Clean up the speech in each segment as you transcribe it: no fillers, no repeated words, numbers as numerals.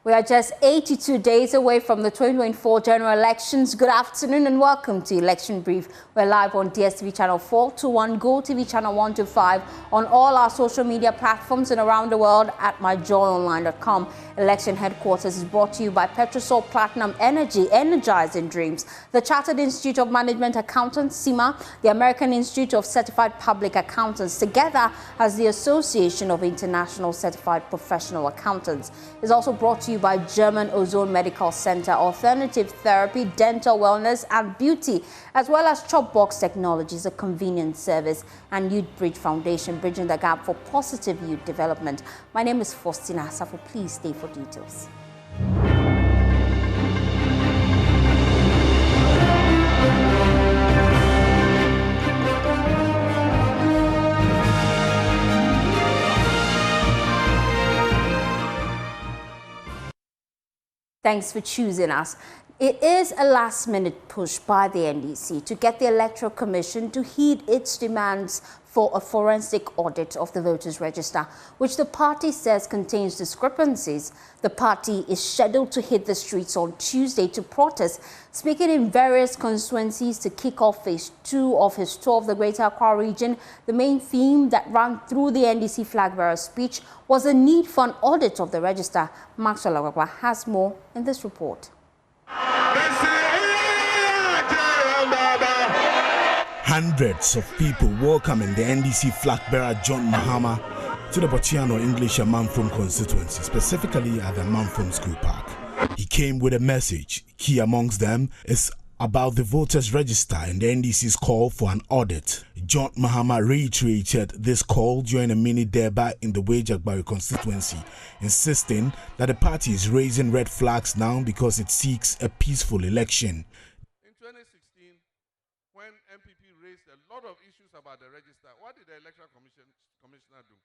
We are just 82 days away from the 2024 general elections. Good afternoon and welcome to Election Brief. We're live on DSTV channel 421, GoTV channel 125, on all our social media platforms and around the world at myjoyonline.com. Election headquarters is brought to you by Petrosol Platinum Energy, energizing dreams. The Chartered Institute of Management Accountants, CIMA, the American Institute of Certified Public Accountants, together as the Association of International Certified Professional Accountants. It's also brought to you by German Ozone Medical Center, Alternative Therapy, Dental Wellness and Beauty, as well as Chopbox Technologies, a convenience service, and Youth Bridge Foundation, bridging the gap for positive youth development. My name is Faustina Asafo. Please stay for details. Thanks for choosing us. It is a last-minute push by the NDC to get the Electoral Commission to heed its demands for a forensic audit of the voters' register, which the party says contains discrepancies. The party is scheduled to hit the streets on Tuesday to protest, speaking in various constituencies to kick off phase 2 of his tour of the Greater Accra region. The main theme that ran through the NDC flag bearer's speech was the need for an audit of the register. Maxwell Agwagwa has more in this report. Hundreds of people welcoming the NDC flag bearer John Mahama to the Botiano English and Manfrom constituency, specifically at the Manfrom School Park. He came with a message. Key amongst them is about the voters' register and the NDC's call for an audit. John Mahama reiterated this call during a mini debate in the Wejagbari constituency, insisting that the party is raising red flags now because it seeks a peaceful election. In 2016, when MPP raised a lot of issues about the register, what did the Electoral Commissioner do?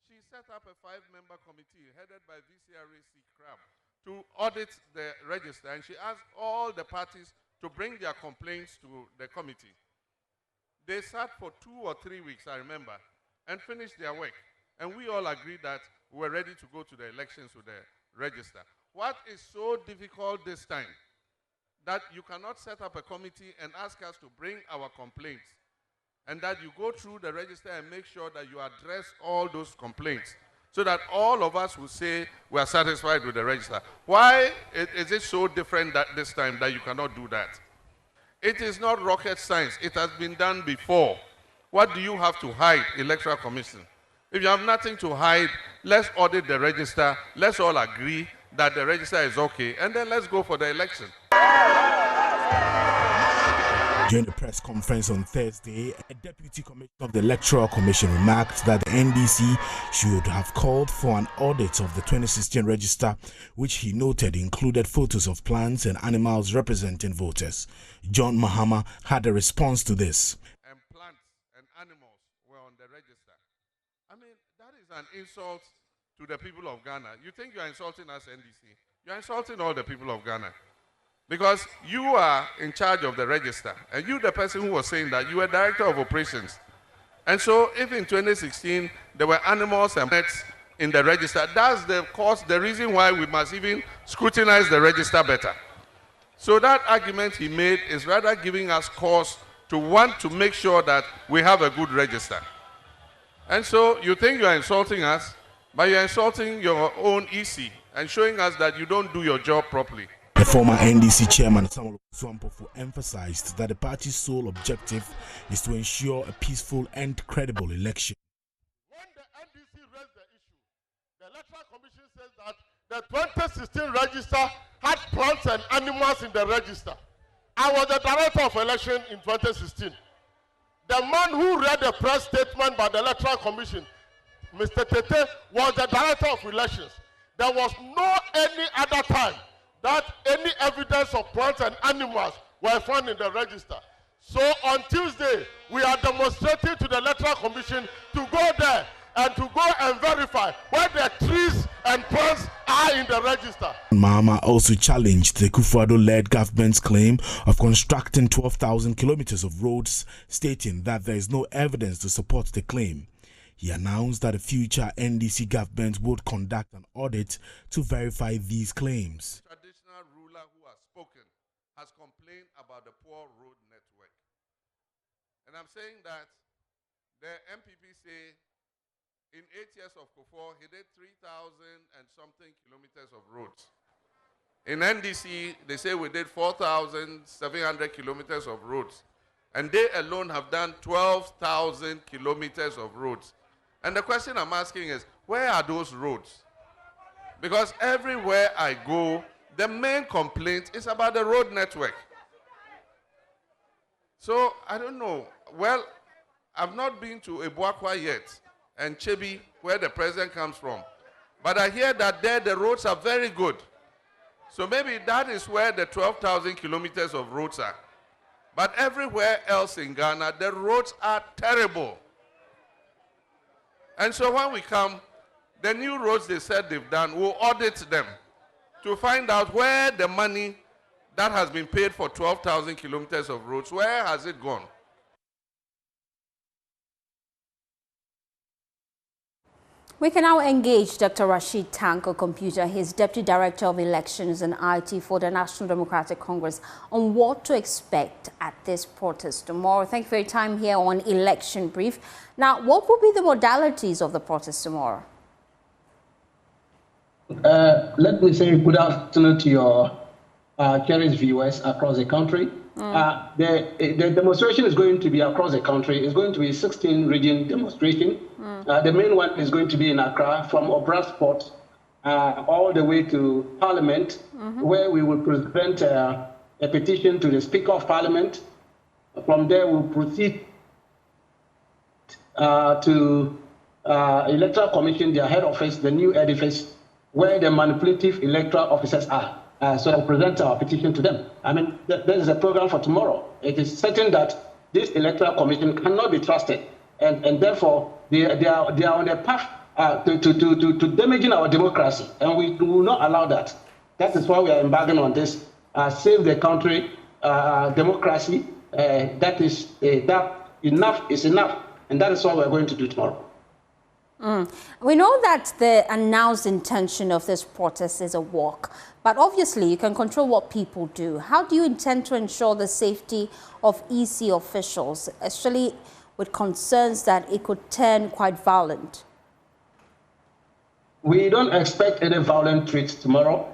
She set up a 5-member committee headed by VCRAC Crab to audit the register, and she asked all the parties to bring their complaints to the committee. They sat for 2 or 3 weeks, I remember, and finished their work. And we all agreed that we were ready to go to the elections with the register. What is so difficult this time that you cannot set up a committee and ask us to bring our complaints, and that you go through the register and make sure that you address all those complaints so that all of us will say we are satisfied with the register? Why is it so different that this time that you cannot do that? It is not rocket science. It has been done before. What do you have to hide, Electoral Commission? If you have nothing to hide, let's audit the register. Let's all agree that the register is okay, and then let's go for the election. During the press conference on Thursday, a deputy commissioner of the Electoral Commission remarked that the NDC should have called for an audit of the 2016 register, which he noted included photos of plants and animals representing voters. John Mahama had a response to this. And plants and animals were on the register. I mean, that is an insult to the people of Ghana. You think you are insulting us, NDC? You are insulting all the people of Ghana. Because you are in charge of the register, and you, the person who was saying that, you were director of operations. And so if in 2016 there were animals and pets in the register, that's the reason why we must even scrutinize the register better. So that argument he made is rather giving us cause to want to make sure that we have a good register. And so you think you are insulting us, but you are insulting your own EC and showing us that you don't do your job properly. The former NDC chairman, Samuel Swampofu, emphasized that the party's sole objective is to ensure a peaceful and credible election. When the NDC raised the issue, the Electoral Commission says that the 2016 register had plants and animals in the register. I was the director of election in 2016. The man who read the press statement by the Electoral Commission, Mr. Tete, was the director of elections. There was no any other time that any evidence of plants and animals were found in the register. So on Tuesday, we are demonstrating to the Electoral Commission to go there and to go and verify where the trees and plants are in the register. Mahama also challenged the Kufuor-led government's claim of constructing 12,000 kilometers of roads, stating that there is no evidence to support the claim. He announced that the future NDC government would conduct an audit to verify these claims. Traditional ruler who has spoken has complained about the poor road network. And I'm saying that the MPP say in 8 years of Kufuor, he did 3,000 and something kilometers of roads. In NDC, they say we did 4,700 kilometers of roads. And they alone have done 12,000 kilometers of roads. And the question I'm asking is, where are those roads? Because everywhere I go, the main complaint is about the road network. So, I don't know. Well, I've not been to Ebuakwa yet, and Chebi, where the president comes from. But I hear that there the roads are very good. So maybe that is where the 12,000 kilometers of roads are. But everywhere else in Ghana, the roads are terrible. And so when we come, the new roads they said they've done, we'll audit them to find out where the money that has been paid for 12,000 kilometers of roads, where has it gone? We can now engage Dr. Rashid Tanko-Computer, his Deputy Director of Elections and IT for the National Democratic Congress, on what to expect at this protest tomorrow. Thank you for your time here on Election Brief. Now, what will be the modalities of the protest tomorrow? Let me say good afternoon to your cherished viewers across the country. The demonstration is going to be across the country. It's going to be a 16-region demonstration. The main one is going to be in Accra, from Obrasport all the way to Parliament, where we will present a petition to the Speaker of Parliament. From there, we'll proceed to Electoral Commission, their head office, the new edifice, where the manipulative electoral officers are. So I'll present our petition to them. I mean, there is a program for tomorrow. It is certain that this Electoral Commission cannot be trusted, and therefore they are on a path to damaging our democracy, and we will not allow that. That is why we are embarking on this save the country democracy. That is that enough is enough, and that is what we are going to do tomorrow. We know that the announced intention of this protest is a walk, but obviously you can control what people do. How do you intend to ensure the safety of EC officials, especially with concerns that it could turn quite violent? We don't expect any violent treats tomorrow.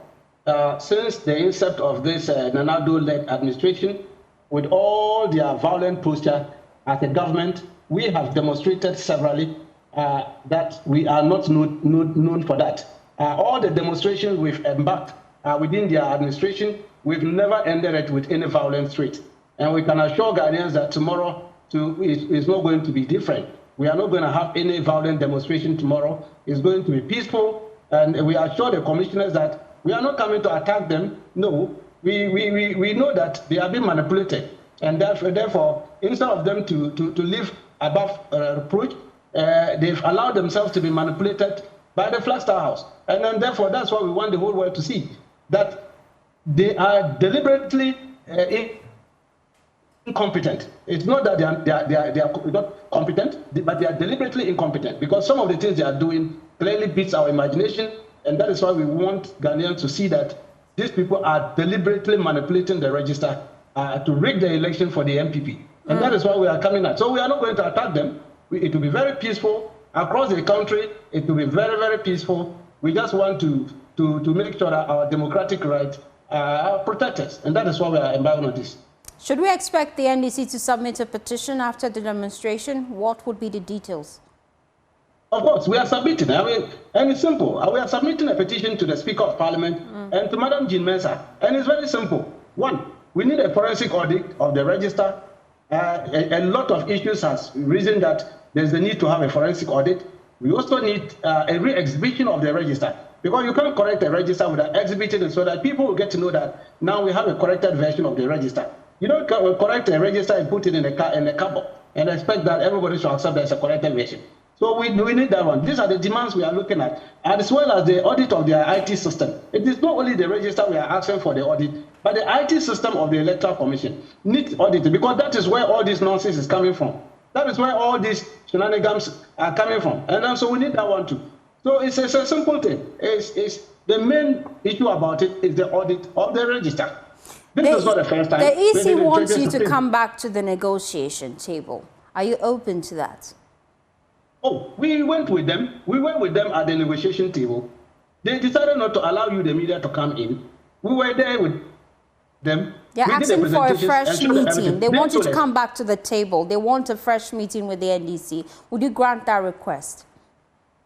Since the incept of this Nanado-led administration, with all their violent posture as a government, we have demonstrated severally that we are not known for that. All the demonstrations we've embarked within their administration, we've never ended it with any violent threat. And we can assure Ghanaians that tomorrow is not going to be different. We are not going to have any violent demonstration tomorrow. It's going to be peaceful, and we assure the commissioners that we are not coming to attack them. No, we know that they are being manipulated, and therefore instead of them to live above reproach, they've allowed themselves to be manipulated by the Flagstaff House. And then therefore that's what we want the whole world to see, that they are deliberately incompetent. It's not that they are not competent, but they are deliberately incompetent, because some of the things they are doing clearly beats our imagination, and that is why we want Ghanaians to see that these people are deliberately manipulating the register to rig the election for the MPP. And that is why we are coming out. So we are not going to attack them. It will be very peaceful across the country. It will be very, very peaceful. We just want to make sure that our democratic rights are protected, and that is why we are embarking on this. Should we expect the NDC to submit a petition after the demonstration? What would be the details? Of course, we are submitting. I mean, and it's simple. We are submitting a petition to the Speaker of Parliament and to Madam Jean Mensah. And it's very simple. One, we need a forensic audit of the register. A lot of issues has risen that there's the need to have a forensic audit. We also need a re-exhibition of the register, because you can't correct a register without exhibiting it, so that people will get to know that now we have a corrected version of the register. You don't correct a register and put it in a cupboard and expect that everybody should accept that it's a corrected version. So we need that one. These are the demands we are looking at, as well as the audit of their IT system. It is not only the register we are asking for the audit, but the IT system of the Electoral Commission needs audited, because that is where all this nonsense is coming from. That is where all these shenanigans are coming from. And then, so we need that one too. So it's a simple thing. It's the main issue about it is the audit of the register. This is not the first time. The EC wants you to come back to the negotiation table. Are you open to that? Oh, we went with them. We went with them at the negotiation table. They decided not to allow you, the media, to come in. We were there with them. They're asking for a fresh meeting. They want you to come back to the table. They want a fresh meeting with the NDC. Would you grant that request?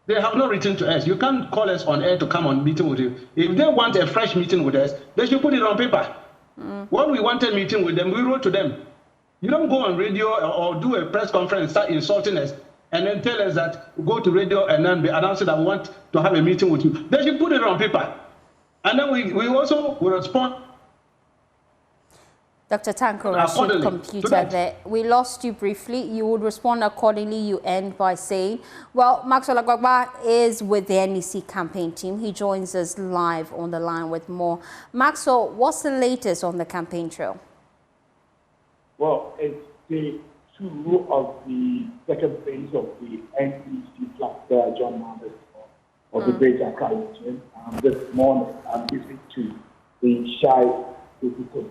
They have not written to us. You can't call us on air to come on meeting with you. If they want a fresh meeting with us, they should put it on paper. When we wanted a meeting with them, we wrote to them. You don't go on radio or do a press conference and start insulting us and then tell us that go to radio and then be announcing that we want to have a meeting with you. They should put it on paper. And then we also will respond. Dr. Tanko-Computer there. We lost you briefly. You would respond accordingly. You end by saying, well, Maxwell Agbagba is with the NDC campaign team. He joins us live on the line with more. Maxwell, what's the latest on the campaign trail? Well, it's day 2 of the second phase of the NDC Flag Bearer John Mahama of the Great Accra region. This morning, I'm listening to the shy people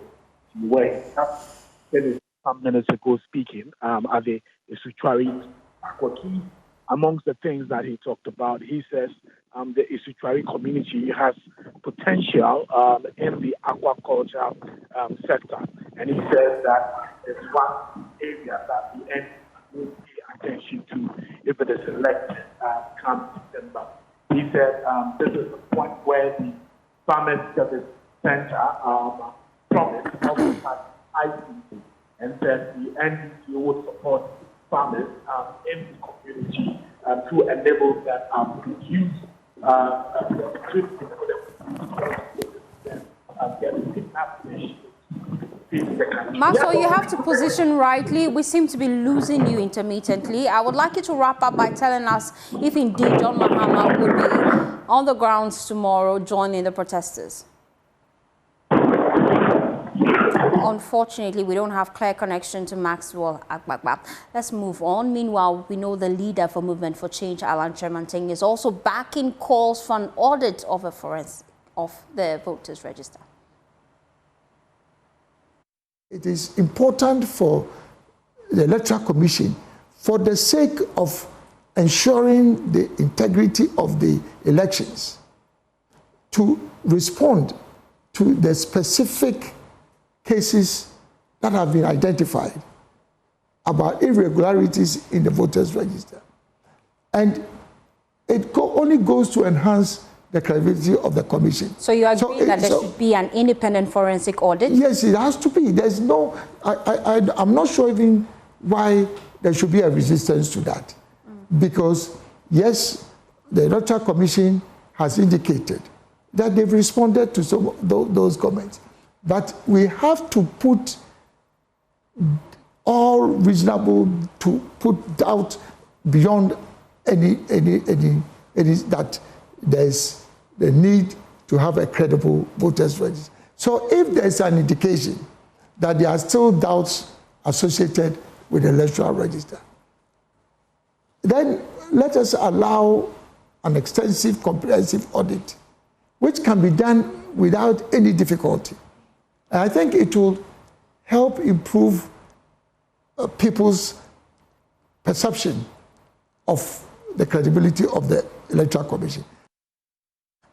where some minutes ago speaking at the Isuchwari Akwaki. Amongst the things that he talked about, he says the Isuchwari community has potential in the aquaculture sector. And he says that it's one area that the NDC will pay attention to if it is elected come December. He said this is the point where the Farmers Service Center promised ICT and said the NDC would support farmers in the community to enable them to use Maxwell, you have to position rightly. We seem to be losing you intermittently. I would like you to wrap up by telling us if indeed John Mahama will be on the grounds tomorrow joining the protesters. Unfortunately, we don't have clear connection to Maxwell Agbagba. Let's move on. Meanwhile, we know the leader for Movement for Change, Alan Tremanting, is also backing calls for an audit of a forensic of the voters' register. It is important for the Electoral Commission, for the sake of ensuring the integrity of the elections, to respond to the specific cases that have been identified about irregularities in the voters' register. And it only goes to enhance the credibility of the commission. So you agree that there should be an independent forensic audit? Yes, it has to be. There's no, I'm not sure even why there should be a resistance to that. Because, yes, the Electoral Commission has indicated that they've responded to some of those comments. But we have to put all reasonable, to put doubt beyond any that there's the need to have a credible voters register. So if there's an indication that there are still doubts associated with the electoral register, then let us allow an extensive, comprehensive audit, which can be done without any difficulty. And I think it will help improve people's perception of the credibility of the Electoral Commission.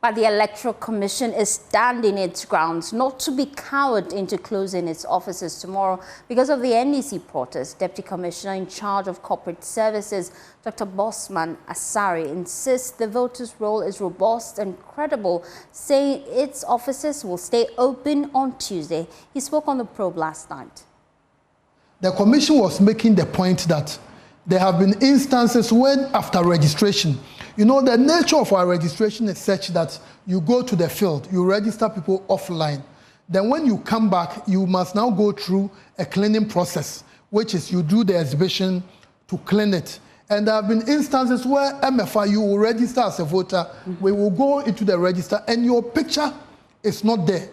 But the Electoral Commission is standing its grounds not to be cowered into closing its offices tomorrow because of the NDC protest. Deputy Commissioner in charge of corporate services, Dr. Bosman Asari, insists the voters' roll is robust and credible, saying its offices will stay open on Tuesday. He spoke on the probe last night. The Commission was making the point that there have been instances when, after registration, you know, the nature of our registration is such that you go to the field, you register people offline. Then when you come back, you must now go through a cleaning process, which is you do the exhibition to clean it. And there have been instances where MFI, you will register as a voter, we will go into the register and your picture is not there.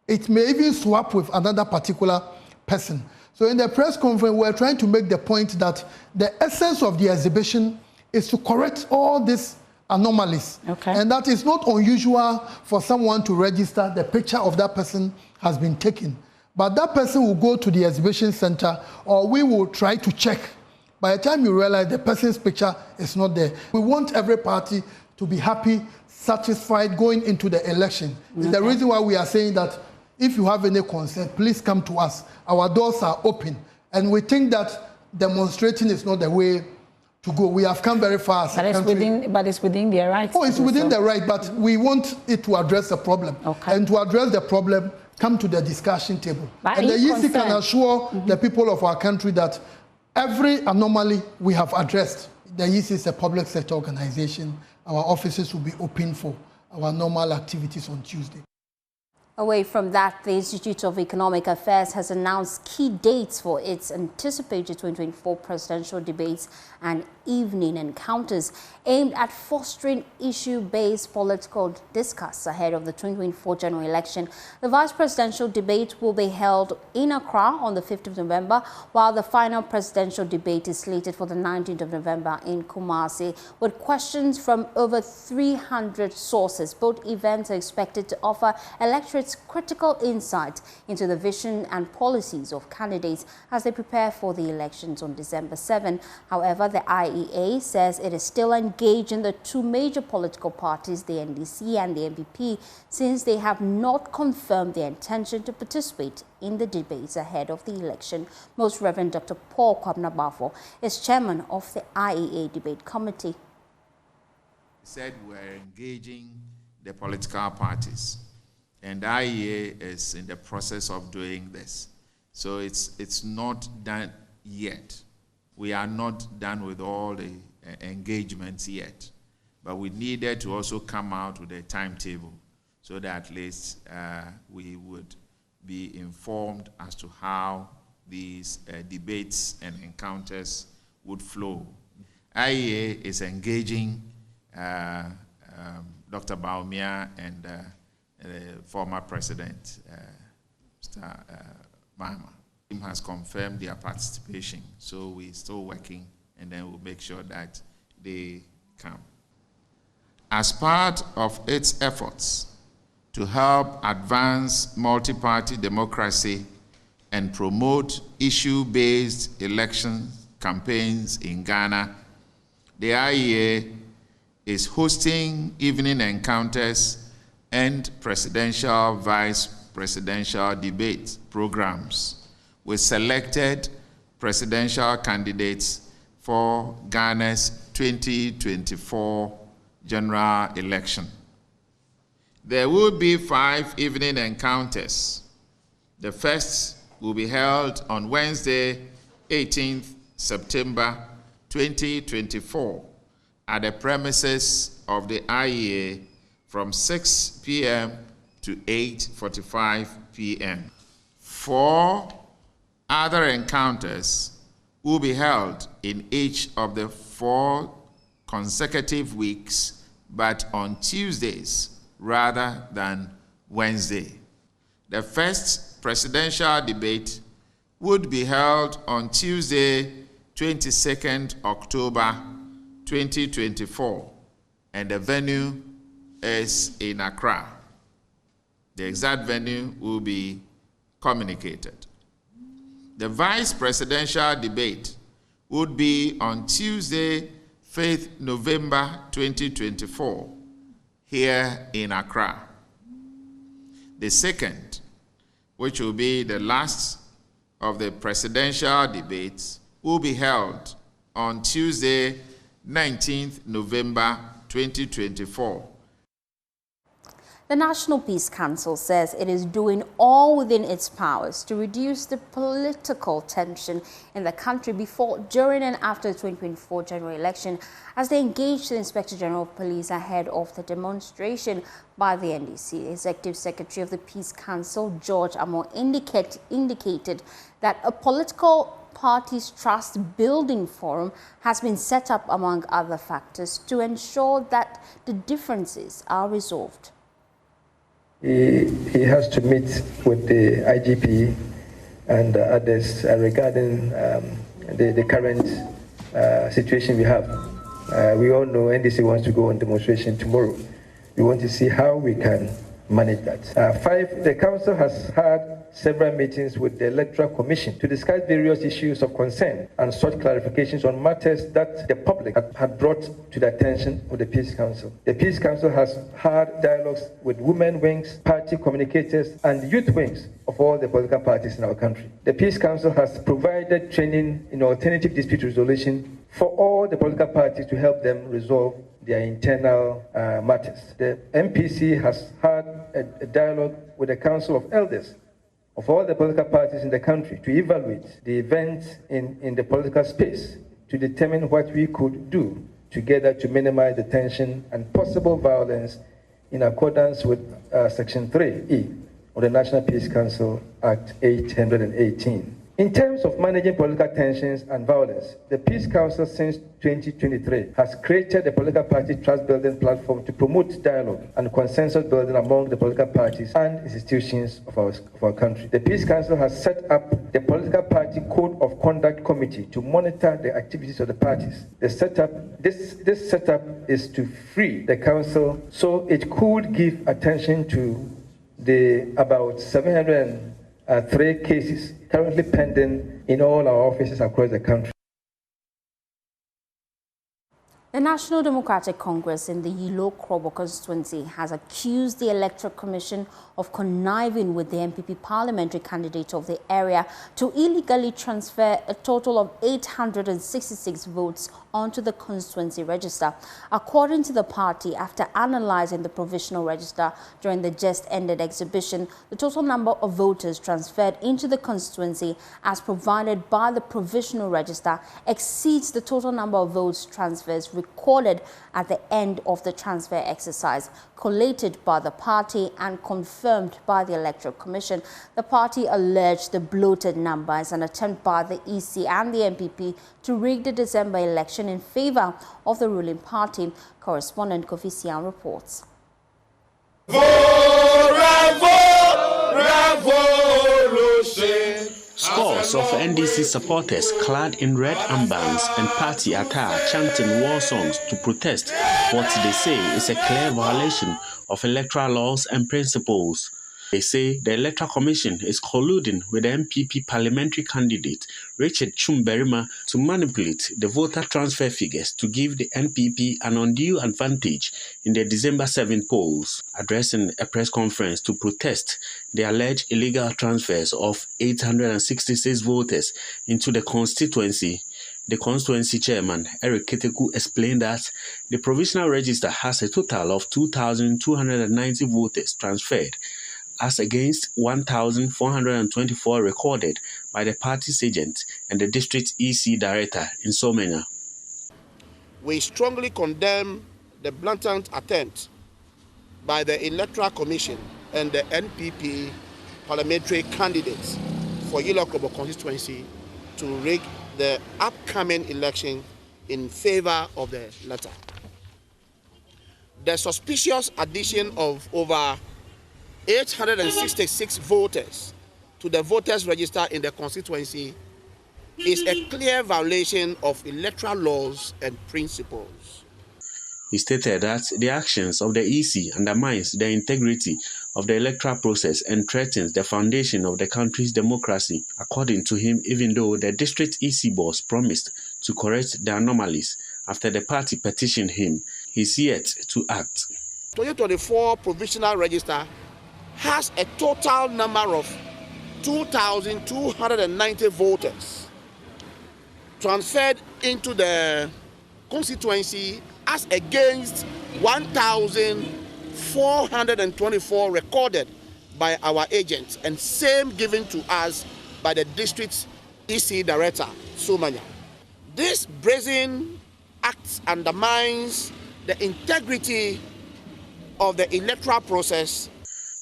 It may even swap with another particular person. So in the press conference, we're trying to make the point that the essence of the exhibition is to correct all these anomalies. Okay. And that is not unusual for someone to register. The picture of that person has been taken. But that person will go to the exhibition center, or we will try to check. By the time you realize the person's picture is not there, we want every party to be happy, satisfied going into the election. Okay. It's the reason why we are saying that if you have any concern, please come to us. Our doors are open. And we think that demonstrating is not the way to go. We have come very far as a country. But it's within their rights. Oh, it's within the right, but we want it to address the problem. Okay. And to address the problem, come to the discussion table. But and the EC can assure the people of our country that every anomaly we have addressed. The EC is a public sector organization. Our offices will be open for our normal activities on Tuesday. Away from that, the Institute of Economic Affairs has announced key dates for its anticipated 2024 presidential debates and evening encounters aimed at fostering issue-based political discourse ahead of the 2024 general election. The vice presidential debate will be held in Accra on the 5th of November, while the final presidential debate is slated for the 19th of November in Kumasi, with questions from over 300 sources. Both events are expected to offer electorates critical insight into the vision and policies of candidates as they prepare for the elections on December 7. However, the IEA says it is still engaging the two major political parties, the NDC and the MPP, since they have not confirmed their intention to participate in the debates ahead of the election. Most Reverend Dr. Paul Kwabena-Bafo is chairman of the IEA debate committee. He said we're engaging the political parties, and IEA is in the process of doing this. So it's not done yet. We are not done with all the engagements yet, but we needed to also come out with a timetable so that at least we would be informed as to how these debates and encounters would flow. IEA is engaging Dr. Baumia and former President Mr. Mahama. Team has confirmed their participation, so we're still working, and then we'll make sure that they come. As part of its efforts to help advance multi-party democracy and promote issue-based election campaigns in Ghana, the IEA is hosting evening encounters and presidential, vice presidential debate programs with selected presidential candidates for Ghana's 2024 general election. There will be 5 evening encounters. The first will be held on Wednesday, 18th September 2024 at the premises of the IEA from 6 p.m. to 8:45 p.m. 4 other encounters will be held in each of the 4 consecutive weeks, but on Tuesdays rather than Wednesday. The first presidential debate would be held on Tuesday, 22nd October 2024, and the venue is in Accra. The exact venue will be communicated. The vice presidential debate would be on Tuesday, 5th November 2024, here in Accra. The second, which will be the last of the presidential debates, will be held on Tuesday, 19th November 2024. The National Peace Council says it is doing all within its powers to reduce the political tension in the country before, during and after the 2024 general election as they engage the Inspector General of Police ahead of the demonstration by the NDC. Executive Secretary of the Peace Council, George Amo, indicated that a political parties trust building forum has been set up among other factors to ensure that the differences are resolved. He has to meet with the IGP and others regarding the current situation we have We all know NDC wants to go on demonstration tomorrow. We want to see how we can manage that. 5, the council has had several meetings with the Electoral Commission to discuss various issues of concern and sought clarifications on matters that the public had brought to the attention of the Peace Council. The Peace Council has had dialogues with women wings, party communicators, and youth wings of all the political parties in our country. The Peace Council has provided training in alternative dispute resolution for all the political parties to help them resolve their internal matters. The MPC has had a dialogue with the Council of Elders of all the political parties in the country to evaluate the events in the political space to determine what we could do together to minimize the tension and possible violence in accordance with Section 3E of the National Peace Council Act 818. In terms of managing political tensions and violence, the Peace Council since 2023 has created a political party trust building platform to promote dialogue and consensus building among the political parties and institutions of our country. The Peace Council has set up the Political Party Code of Conduct Committee to monitor the activities of the parties. This setup is to free the council so it could give attention to the about 703 cases currently pending in all our offices across the country. The National Democratic Congress in the Yilo-Krobo constituency has accused the Electoral Commission of conniving with the MPP parliamentary candidate of the area to illegally transfer a total of 866 votes onto the constituency register. According to the party, after analyzing the provisional register during the just-ended exhibition, the total number of voters transferred into the constituency as provided by the provisional register exceeds the total number of votes transfers recorded at the end of the transfer exercise, collated by the party and confirmed by the Electoral Commission. The party alleged the bloated number is an attempt by the EC and the MPP to rig the December election in favor of the ruling party. Correspondent Kofi Sian reports. Scores of NDC supporters clad in red armbands and party attire chanting war songs to protest what they say is a clear violation of electoral laws and principles. They say the Electoral Commission is colluding with the MPP parliamentary candidate Richard Chumberima to manipulate the voter transfer figures to give the NPP an undue advantage in the December 7 polls. Addressing a press conference to protest the alleged illegal transfers of 866 voters into the constituency, the constituency chairman, Eric Keteku, explained that the provisional register has a total of 2,290 voters transferred, as against 1,424 recorded by the party's agent and the district EC director in Somenya. We strongly condemn the blatant attempt by the Electoral Commission and the NPP parliamentary candidates for Yilo-Krobo constituency to rig the upcoming election in favor of the latter. The suspicious addition of over 866 voters to the voters register in the constituency is a clear violation of electoral laws and principles. He stated that the actions of the EC undermines the integrity of the electoral process and threatens the foundation of the country's democracy. According to him, even though the district EC boss promised to correct the anomalies after the party petitioned him, he's yet to act. 2024 provisional register has a total number of 2,290 voters transferred into the constituency as against 1,424 recorded by our agents and same given to us by the district EC director, Somenya. This brazen act undermines the integrity of the electoral process.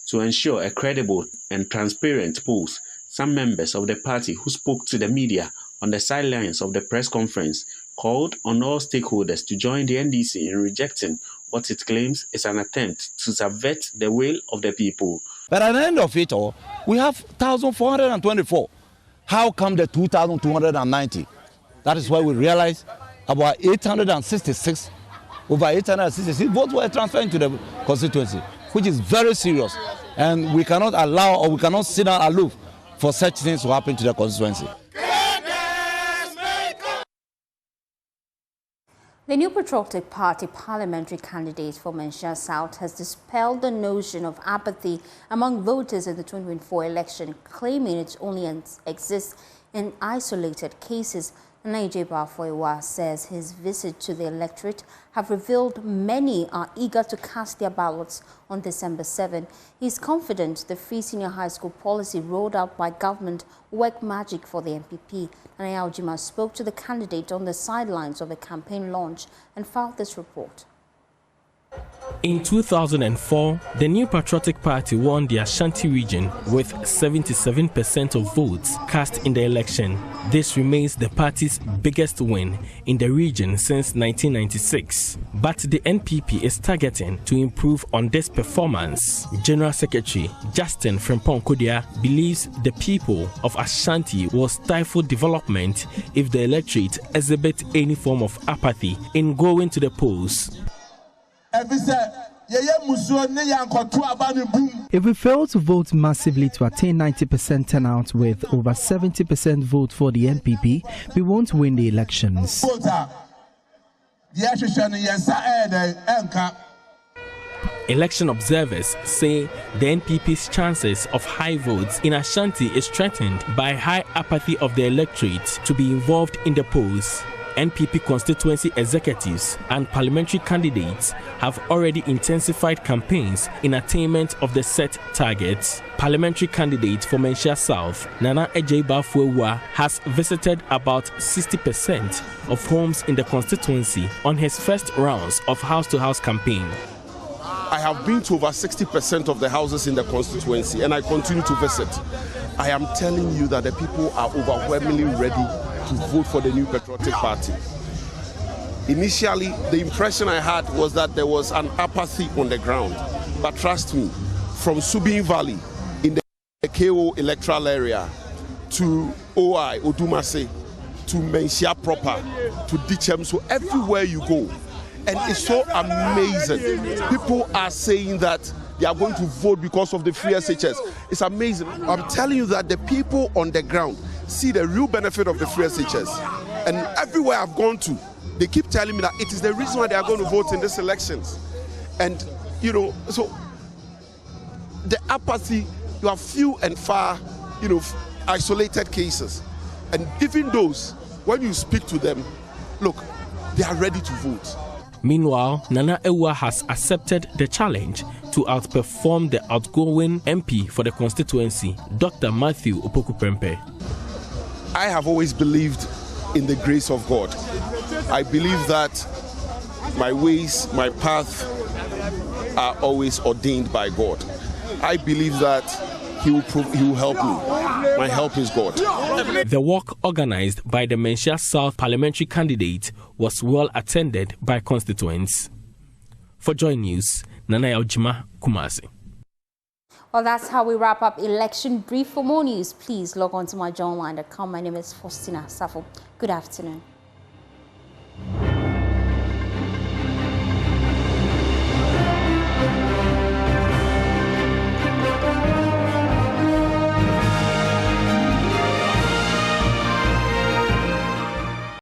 To ensure a credible and transparent polls, some members of the party who spoke to the media on the sidelines of the press conference called on all stakeholders to join the NDC in rejecting what it claims is an attempt to subvert the will of the people. But at the end of it all, we have 1,424. How come the 2,290? That is why we realize about 866, over 866 votes were transferred into the constituency, which is very serious. And we cannot allow, or we cannot sit down aloof for such things to happen to the constituency. The new Patriotic Party parliamentary candidate for Menchia South has dispelled the notion of apathy among voters in the 2024 election, claiming it only exists in isolated cases. Nana Bafoiwa says his visit to the electorate have revealed many are eager to cast their ballots on December 7. He's confident the free senior high school policy rolled out by government will work magic for the NPP. Nana spoke to the candidate on the sidelines of the campaign launch and filed this report. In 2004, the new Patriotic Party won the Ashanti region with 77% of votes cast in the election. This remains the party's biggest win in the region since 1996. But the NPP is targeting to improve on this performance. General Secretary Justin Frimpong-Kodia believes the people of Ashanti will stifle development if the electorate exhibit any form of apathy in going to the polls. If we fail to vote massively to attain 90% turnout with over 70% vote for the NPP, we won't win the elections. Election observers say the NPP's chances of high votes in Ashanti is threatened by high apathy of the electorate to be involved in the polls. NPP constituency executives and parliamentary candidates have already intensified campaigns in attainment of the set targets. Parliamentary candidate for Menchia South, Nana Bafoiwa, has visited about 60% of homes in the constituency on his first rounds of house-to-house campaign. I have been to over 60% of the houses in the constituency and I continue to visit. I am telling you that the people are overwhelmingly ready to vote for the new Patriotic Party. Initially, the impression I had was that there was an apathy on the ground. But trust me, from Subin Valley in the KO electoral area to OI, Odumase, to Menchia proper, to Dichem, so everywhere you go. And it's so amazing. People are saying that they are going to vote because of the free SHS. It's amazing. I'm telling you that the people on the ground see the real benefit of the free SHS. And everywhere I've gone to, they keep telling me that it is the reason why they are going to vote in these elections. And, you know, so the apathy, you have few and far, you know, isolated cases. And even those, when you speak to them, look, they are ready to vote. Meanwhile, Nana Ewa has accepted the challenge to outperform the outgoing MP for the constituency, Dr. Matthew Opoku-Prempeh. I have always believed in the grace of God. I believe that my ways, my path are always ordained by God. I believe that He will help me. My help is God. The walk organized by the Menchia South parliamentary candidate was well attended by constituents. For Joy News, Nana Yaujima, Kumasi. Well, that's how we wrap up Election Brief. For more news, please log on to myjoyonline.com. My name is Faustina Safo. Good afternoon.